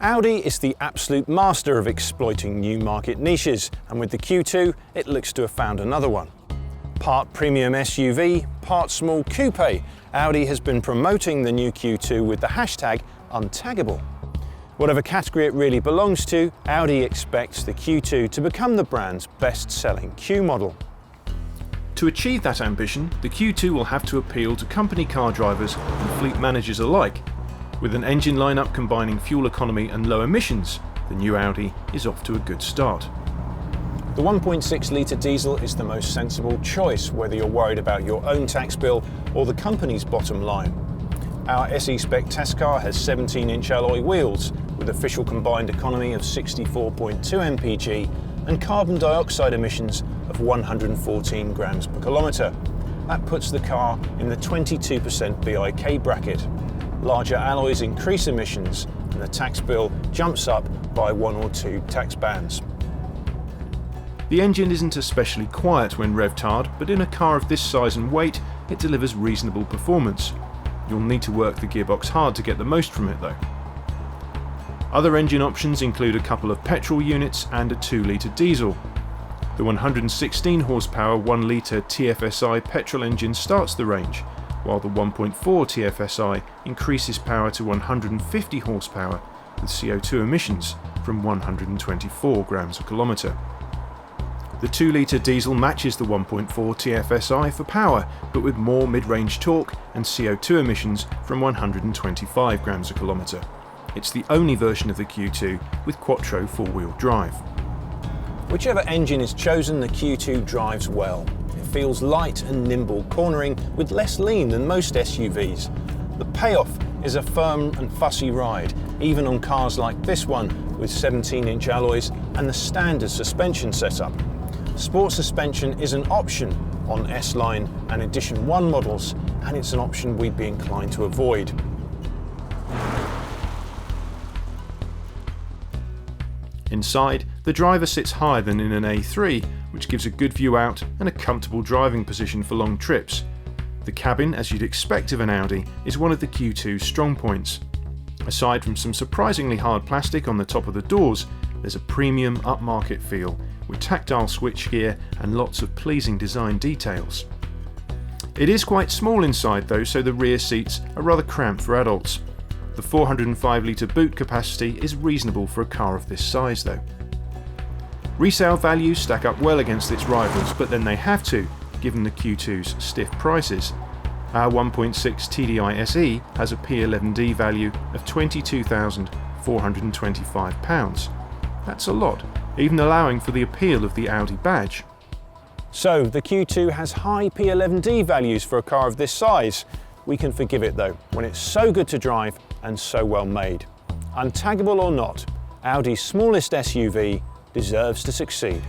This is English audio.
Audi is the absolute master of exploiting new market niches, and with the Q2, it looks to have found another one. Part premium SUV, part small coupe, Audi has been promoting the new Q2 with the hashtag Untaggable. Whatever category it really belongs to, Audi expects the Q2 to become the brand's best-selling Q model. To achieve that ambition, the Q2 will have to appeal to company car drivers and fleet managers alike. With an engine lineup combining fuel economy and low emissions, the new Audi is off to a good start. The 1.6-litre diesel is the most sensible choice, whether you're worried about your own tax bill or the company's bottom line. Our SE Spec test car has 17-inch alloy wheels with official combined economy of 64.2 mpg and carbon dioxide emissions of 114 grams per kilometre. That puts the car in the 22% BIK bracket. Larger alloys increase emissions and the tax bill jumps up by 1 or 2 tax bands. The engine isn't especially quiet when revved hard, but in a car of this size and weight, it delivers reasonable performance. You'll need to work the gearbox hard to get the most from it though. Other engine options include a couple of petrol units and a 2-litre diesel. The 116 horsepower 1-litre TFSI petrol engine starts the range, while the 1.4 TFSI increases power to 150 horsepower with CO2 emissions from 124 grams per kilometre. The 2-litre diesel matches the 1.4 TFSI for power, but with more mid-range torque and CO2 emissions from 125 grams per kilometre. It's the only version of the Q2 with Quattro 4-wheel drive. Whichever engine is chosen, the Q2 drives well. It feels light and nimble, cornering with less lean than most SUVs. The payoff is a firm and fussy ride, even on cars like this one with 17-inch alloys and the standard suspension setup. Sport suspension is an option on S-Line and Edition 1 models, and it's an option we'd be inclined to avoid. Inside, the driver sits higher than in an A3, which gives a good view out and a comfortable driving position for long trips. The cabin, as you'd expect of an Audi, is one of the Q2's strong points. Aside from some surprisingly hard plastic on the top of the doors, there's a premium upmarket feel with tactile switchgear and lots of pleasing design details. It is quite small inside though, so the rear seats are rather cramped for adults. The 405-litre boot capacity is reasonable for a car of this size though. Resale values stack up well against its rivals, but then they have to, given the Q2's stiff prices. Our 1.6 TDI SE has a P11D value of £22,425. That's a lot, even allowing for the appeal of the Audi badge. So the Q2 has high P11D values for a car of this size. We can forgive it though, when it's so good to drive and so well made. Untaggable or not, Audi's smallest SUV deserves to succeed.